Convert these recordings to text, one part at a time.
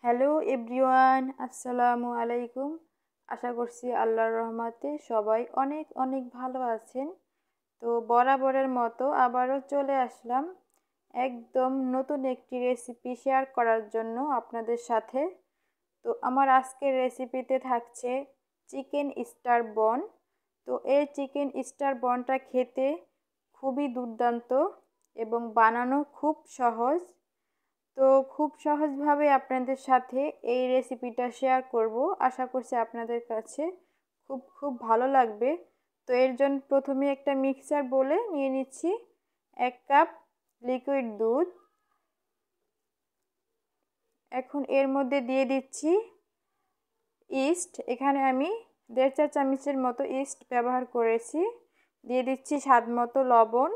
Hello everyone, আসসালামু আলাইকুম। আশা করছি আল্লাহর রহমতে সবাই অনেক অনেক ভালো আছেন। তো বরাবরের মতো আবারও চলে আসলাম একদম নতুন একটি রেসিপি শেয়ার করার জন্য আপনাদের সাথে। তো আমার আজকের রেসিপিতে থাকছে চিকেন স্টার বন। তো এই চিকেন স্টার বনটা খেতে খুবই দুর্দান্ত এবং বানানো খুব সহজ। তো খুব সহজভাবে আপনাদের সাথে এই রেসিপিটা শেয়ার করব। আশা করছি আপনাদের কাছে খুব ভালো লাগবে। তো এর জন্য প্রথমে একটা মিক্সার বোলে নিয়ে নিচ্ছি 1 কাপ লিকুইড দুধ। এখন এর মধ্যে দিয়ে দিচ্ছি ইস্ট। এখানে আমি 1.5 চা চামচের মতো ইস্ট ব্যবহার করেছি। দিয়ে দিচ্ছি স্বাদ মতো লবণ।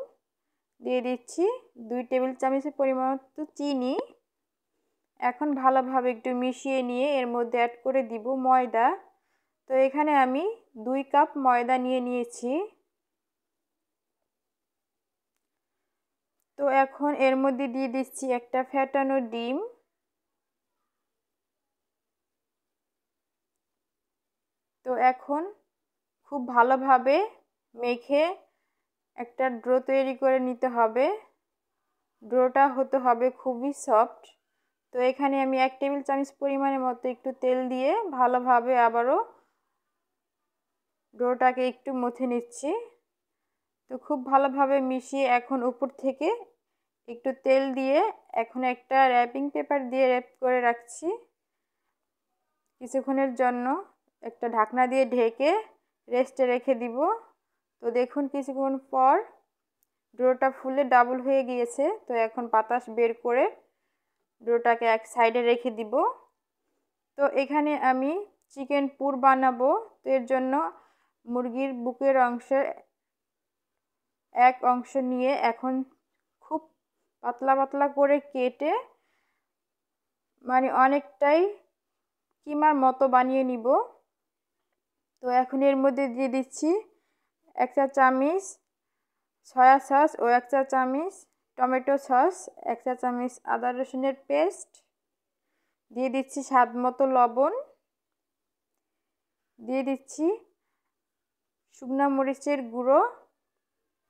দিয়ে দিচ্ছি 2 টেবিল চামচের পরিমাণ মতো চিনি। এখন ভালোভাবে একটু মিশিয়ে নিয়ে এর মধ্যে অ্যাড করে দিব ময়দা। তো এখানে আমি 2 কাপ ময়দা নিয়ে নিয়েছি। তো এখন এর মধ্যে দিয়ে দিচ্ছি একটা ফেটানো ডিম। তো এখন খুব ভালোভাবে মেখে একটা ডো তৈরি করে নিতে হবে। ডোটা হতে হবে খুবই সফট। তো এখানে আমি 1 টেবিল চামচ পরিমাণের মতো একটু তেল দিয়ে ভালোভাবে আবারও ডোটাকে একটু মথে নিচ্ছি। তো খুব ভালোভাবে মিশিয়ে এখন উপর থেকে একটু তেল দিয়ে এখন একটা র্যাপিং পেপার দিয়ে র্যাপ করে রাখছি কিছুক্ষণের জন্য। একটা ঢাকনা দিয়ে ঢেকে রেস্টে রেখে দিব। তো দেখুন কিছুক্ষণ পর ডোটা ফুলে ডাবল হয়ে গিয়েছে। তো এখন বাতাস বের করে ডোটাকে এক সাইডে রেখে দিব। তো এখানে আমি চিকেন পুর বানাবো। তো এর জন্য মুরগির বুকের অংশের এক অংশ নিয়ে এখন খুব পাতলা পাতলা করে কেটে মানে অনেকটাই কিমার মতো বানিয়ে নিব। তো এখন এর মধ্যে দিয়ে দিচ্ছি 1 চা চামচ সয়া সস ও 1 চা চামচ টমেটো সস, 1 চা চামচ আদা রসুনের পেস্ট, দিয়ে দিচ্ছি স্বাদ মতো লবণ, দিয়ে দিচ্ছি শুকনো মরিচের গুঁড়ো,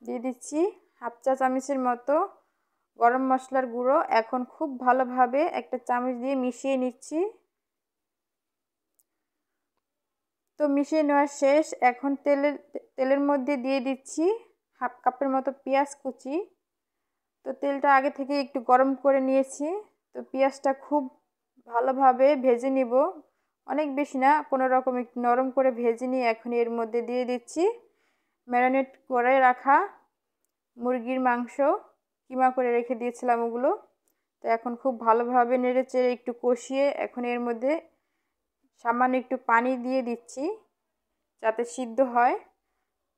দিয়ে দিচ্ছি হাফ চা চামচের মতো গরম মশলার গুঁড়ো। এখন খুব ভালোভাবে একটা চামচ দিয়ে মিশিয়ে নিচ্ছি। তো মিশিয়ে নেওয়া শেষ। এখন তেলের মধ্যে দিয়ে দিচ্ছি হাফ কাপের মতো পেঁয়াজ কুচি। তো তেলটা আগে থেকে একটু গরম করে নিয়েছি। তো পেঁয়াজটা খুব ভালোভাবে ভেজে নিব, অনেক বেশি না, কোনো রকম একটু নরম করে ভেজে নিয়ে এখন এর মধ্যে দিয়ে দিচ্ছি ম্যারিনেট করে রাখা মুরগির মাংস, কিমা করে রেখে দিয়েছিলাম ওগুলো। তো এখন খুব ভালোভাবে নেড়ে চেড়ে একটু কষিয়ে এখন এর মধ্যে সামান্য একটু পানি দিয়ে দিচ্ছি যাতে সিদ্ধ হয়।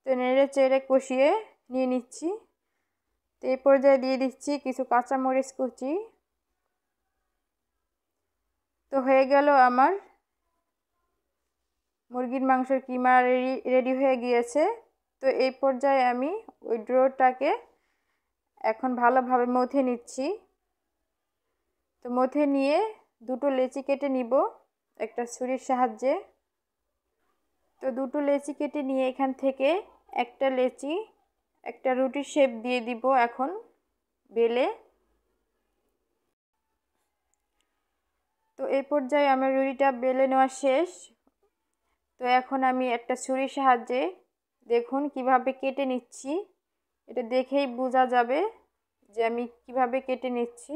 তো নেড়ে চেড়ে কষিয়ে নিয়ে নিচ্ছি। তো এই পর্যায়ে দিয়ে দিচ্ছি কিছু কাঁচামরিচ কুচি। তো হয়ে গেল আমার মুরগির মাংসের কিমা রেডি হয়ে গিয়েছে। তো এই পর্যায়ে আমি ওই ডোটাকে এখন ভালোভাবে মথে নিচ্ছি। তো মথে নিয়ে দুটো লেচি কেটে নিব একটা ছুরির সাহায্যে। তো দুটো লেচি কেটে নিয়ে এখান থেকে একটা লেচি একটা রুটির শেপ দিয়ে দিব এখন বেলে। তো এই পর্যায়ে আমার রুটিটা বেলে নেওয়া শেষ। তো এখন আমি একটা ছুরির সাহায্যে দেখুন কিভাবে কেটে নিচ্ছি। এটা দেখেই বোঝা যাবে যে আমি কিভাবে কেটে নিচ্ছি।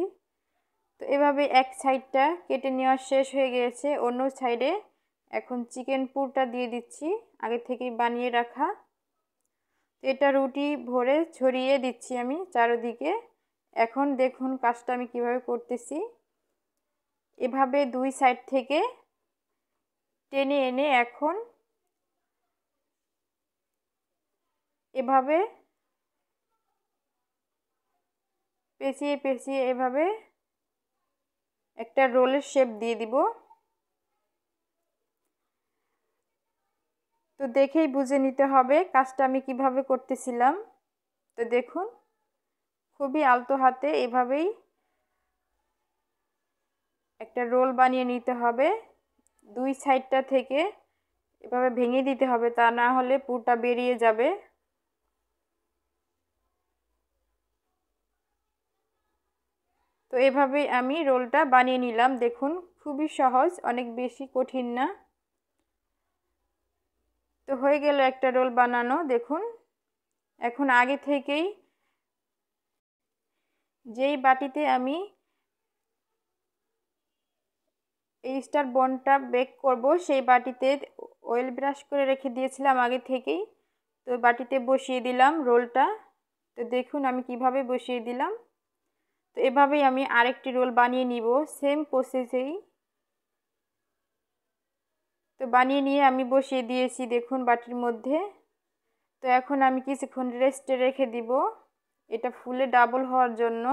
তো এভাবে এক সাইডটা কেটে নেওয়া শেষ হয়ে গিয়েছে। অন্য সাইডে এখন চিকেন পুরটা দিয়ে দিচ্ছি আগে থেকেই বানিয়ে রাখা। তো এটা রুটি ভরে ছড়িয়ে দিচ্ছি আমি চারদিকে। এখন দেখুন কাজটা আমি কিভাবে করতেছি। এভাবে দুই সাইড থেকে টেনে এনে এখন এভাবে পেঁচিয়ে পেঁচিয়ে এভাবে একটা রোলের শেপ দিয়ে দিব। তো দেখেই বুঝে নিতে হবে কাজটা আমি কিভাবে করতেছিলাম। তো দেখুন খুবই আলতো হাতে এভাবেই একটা রোল বানিয়ে নিতে হবে। দুই সাইডটা থেকে এভাবে ভেঙে দিতে হবে, তা না হলে পুরটা বেরিয়ে যাবে। তো এভাবেই আমি রোলটা বানিয়ে নিলাম। দেখুন খুবই সহজ, অনেক বেশি কঠিন না। তো হয়ে গেল একটা রোল বানানো। দেখুন এখন আগে থেকেই যেই বাটিতে আমি এই স্টার বনটা বেক করব সেই বাটিতে অয়েল ব্রাশ করে রেখে দিয়েছিলাম আগে থেকেই। তো বাটিতে বসিয়ে দিলাম রোলটা। তো দেখুন আমি কিভাবে বসিয়ে দিলাম। তো এভাবেই আমি আরেকটি রোল বানিয়ে নিব সেম প্রসেসেই। তো বানিয়ে নিয়ে আমি বসিয়ে দিয়েছি দেখুন বাটির মধ্যে। তো এখন আমি কিছুক্ষণ রেস্টে রেখে দিব এটা ফুলে ডাবল হওয়ার জন্য।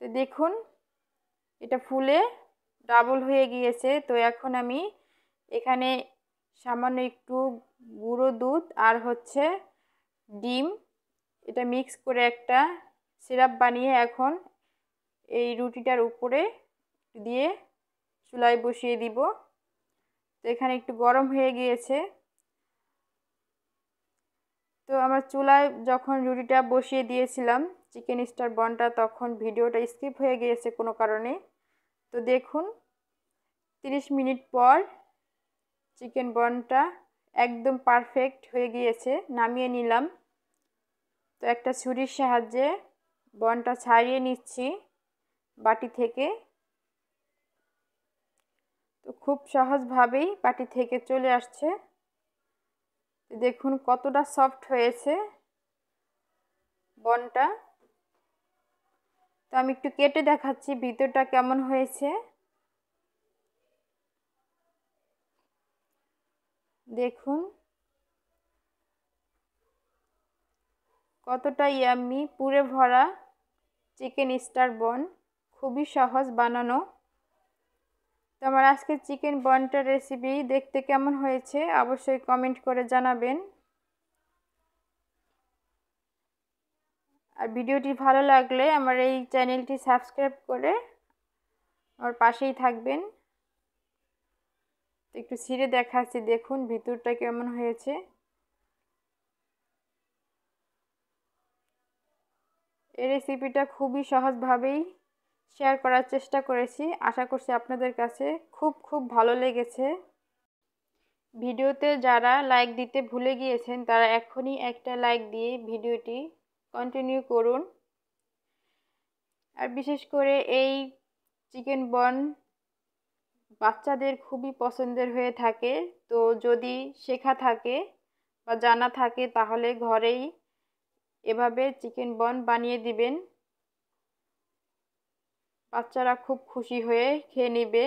তো দেখুন এটা ফুলে ডাবল হয়ে গিয়েছে। তো এখন আমি এখানে সামান্য একটু গুঁড়ো দুধ আর হচ্ছে ডিম এটা মিক্স করে একটা সিরাপ বানিয়ে এখন এই রুটিটার উপরে দিয়ে চুলায় বসিয়ে দিব। তো এখানে একটু গরম হয়ে গিয়েছে। তো আমার চুলায় যখন রুটিটা বসিয়ে দিয়েছিলাম চিকেন স্টার বনটা, তখন ভিডিওটা স্কিপ হয়ে গিয়েছে কোনো কারণে। তো দেখুন 30 মিনিট পর চিকেন বনটা একদম পারফেক্ট হয়ে গিয়েছে, নামিয়ে নিলাম। তো একটা ছুরির সাহায্যে বনটা ছাড়িয়ে নিচ্ছি বাটি থেকে। তো খুব সহজভাবেই বাটি থেকে চলে আসছে। দেখুন কতটা সফট হয়েছে বনটা। তো আমি একটু কেটে দেখাচ্ছি ভিতরটা কেমন হয়েছে। দেখুন কতটা ইয়াম্মি পুরে ভরা চিকেন স্টার বন, খুবই সহজ বানানো। তো আমার আজকে চিকেন বনটার রেসিপি দেখতে কেমন হয়েছে অবশ্যই কমেন্ট করে জানাবেন। আর ভিডিওটি ভালো লাগলে আমার এই চ্যানেলটি সাবস্ক্রাইব করে আমার পাশেই থাকবেন। একটু ছিঁড়ে দেখাচ্ছি দেখুন ভিতরটা কেমন হয়েছে। এই রেসিপিটা খুবই সহজভাবেই শেয়ার করার চেষ্টা করেছি, আশা করছি আপনাদের কাছে খুব ভালো লেগেছে। ভিডিওতে যারা লাইক দিতে ভুলে গিয়েছেন তারা এখনই একটা লাইক দিয়ে ভিডিওটি কন্টিনিউ করুন। আর বিশেষ করে এই চিকেন বন বাচ্চাদের খুবই পছন্দের হয়ে থাকে। তো যদি শেখা থাকে বা জানা থাকে তাহলে ঘরেই এভাবে চিকেন বন বানিয়ে দিবেন, বাচ্চারা খুব খুশি হয়ে খেয়ে নেবে।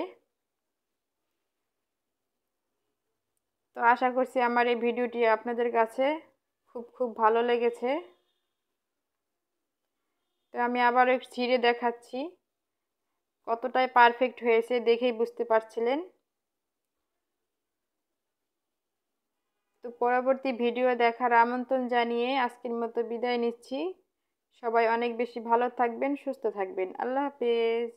তো আশা করছি আমার এই ভিডিওটি আপনাদের কাছে খুব ভালো লেগেছে। তো আমি আবার একটু ছিঁড়ে দেখাচ্ছি, কতটাই পারফেক্ট হয়েছে দেখেই বুঝতে পারছিলেন। তো পরবর্তী ভিডিও দেখার আমন্ত্রণ জানিয়ে আজকের মতো বিদায় নিচ্ছি। সবাই অনেক বেশি ভালো থাকবেন, সুস্থ থাকবেন। আল্লাহ হাফেজ।